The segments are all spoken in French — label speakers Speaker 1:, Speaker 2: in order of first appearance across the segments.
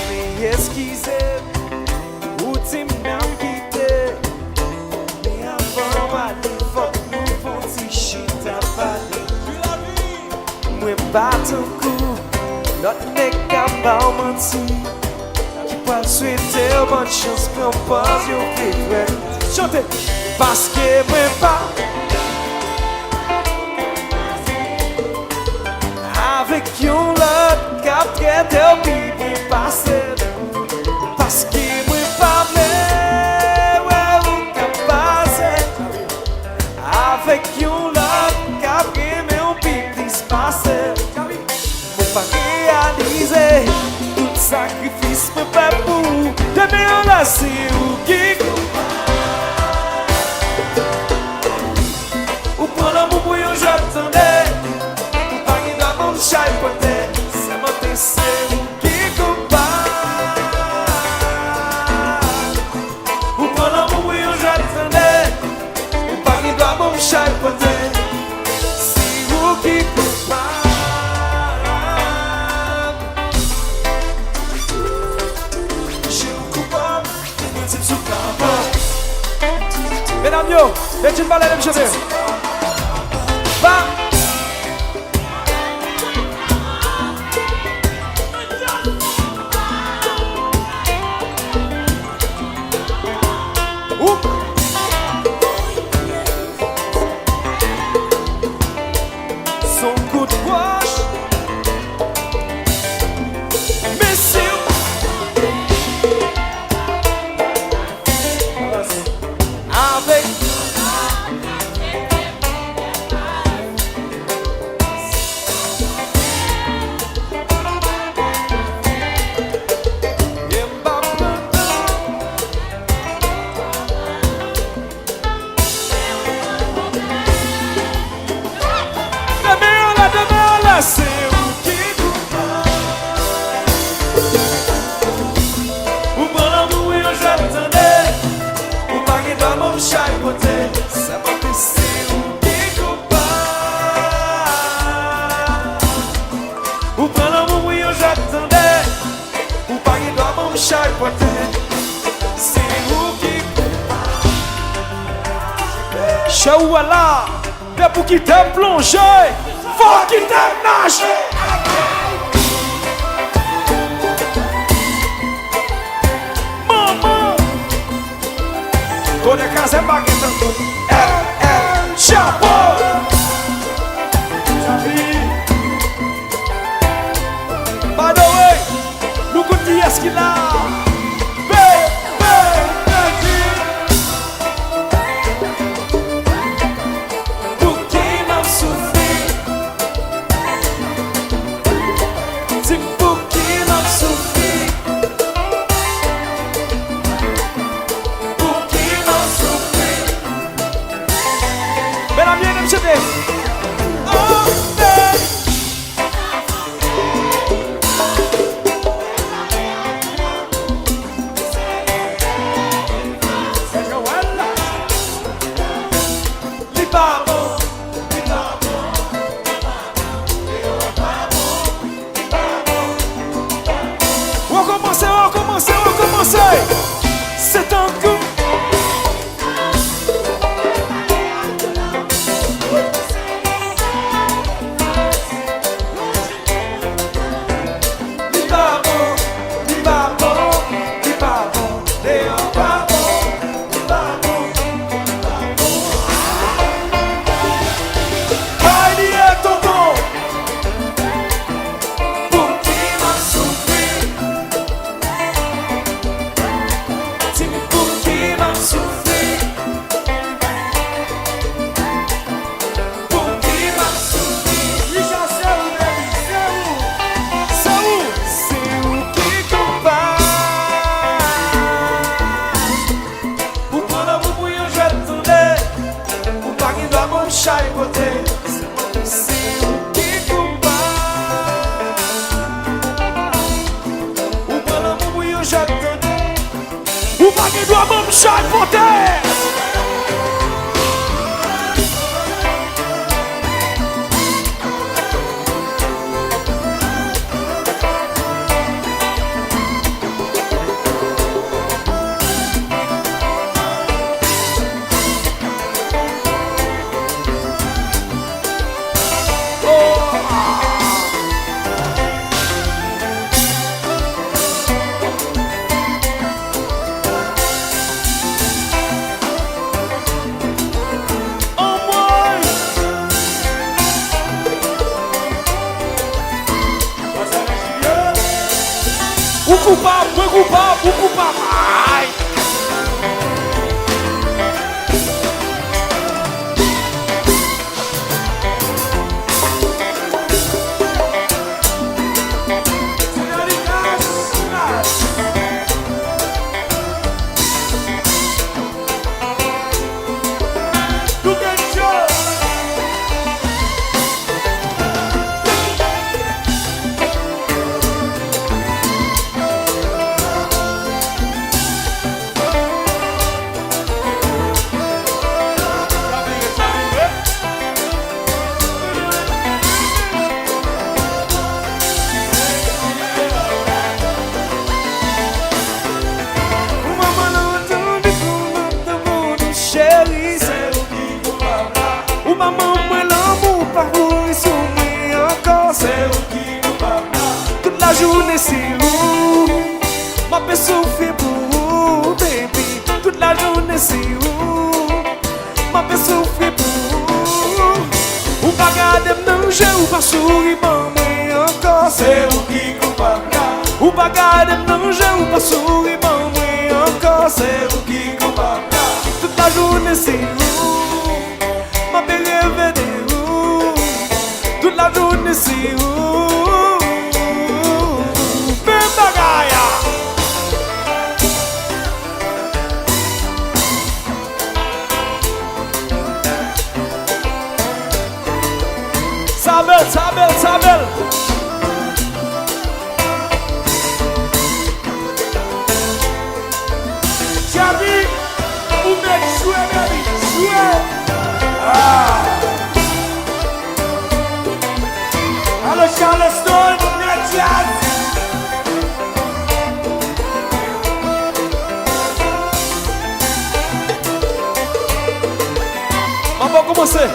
Speaker 1: Mais esquisez, ou t'im n'am quitté. Mais avant m'aller, faut nous font si chita parler. Moi pas ton coup, l'autre n'est qu'à pas mentir. Qui peut souhaiter bonne chance qu'on passe au fait. Chantez, parce que moi pas. Avec yon lot kap kete ou pipi pase. Parce que moi pas vle, ouais ou kap pase. Avec yon lot kap reme ou pipi pase. Moi pas réaliser tout sacrifice me fait pour demain on la c'est ou qui ou prend l'amour pour yon j'attendais. Chai pote, se mante se ki coupable. Ou prend l'amour et on j'attendais. Ou pas qui doit bon chai pote, si vous qui coupable. Je suis coupable, c'est sous capable. Mesdames yo, mettez une balle à l'aime chanter. Va. Son coup de poche, mais c'est avec c'est où qui coupable. Ou prend l'amour et on j'attendais. Ou pas qui doit mon chai pote. Ça m'a fait c'est où qui coupable. Ou prend l'amour et on j'attendais. Ou pas qui doit mon chai pote. C'est où qui coupable. Chawala, t'es pour qui t'es plongé. Faut qu'il t'aime nager. Maman, toda casa é bagueta. Chapeau. By the way, look at the esquina. C'est un coup. Chai pote, c'est où qui coupable. Ou prend l'amour et on j'attendais. Ou pas qui doit bon chai pote. coupable, moi coupable, vous coupable. Aïe.
Speaker 2: journée c'est où ma paix souffre pour vous, baby. Toute la journée c'est où ma paix souffre pour vous. Ou pas garder manger ou pas sourire, maman encore. C'est où qui coupable. Ou pas garder manger ou pas sourire, maman encore. C'est où qui coupable. Toute la journée c'est où ma paix rêve de vous. Toute la journée c'est où.
Speaker 1: Sabel. Javi, ou mec jouer, baby, jouer. Allo Charleston, net jazz.
Speaker 2: On va commencer.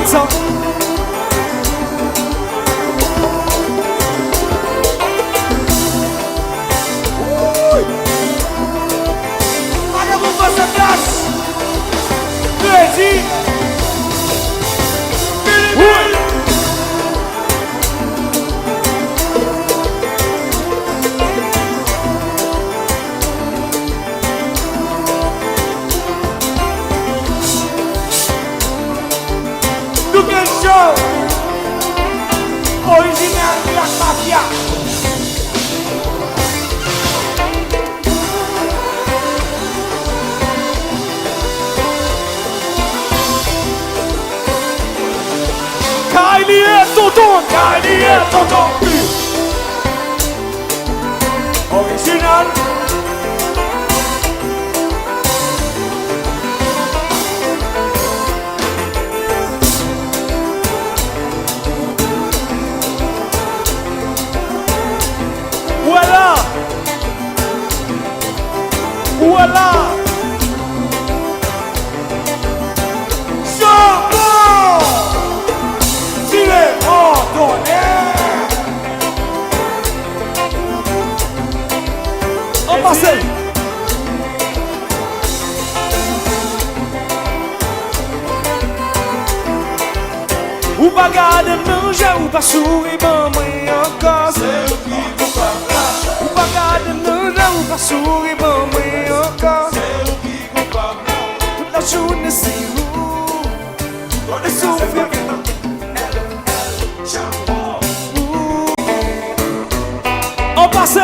Speaker 1: ça. Allez, vous faites cette place. Vas-y. Oui. Duken Show. Original Black Mafia. Kylie et tonton, Kylie et tonton. Original. Voilà. Voilà. Charbon. Tirez ordonné. On passe. Ou pas garder manger, ou pas sourire, maman encore. Ou pas garder manger, ou pas sourire, maman encore. Toute la journée c'est vous, on est souffert. On passe.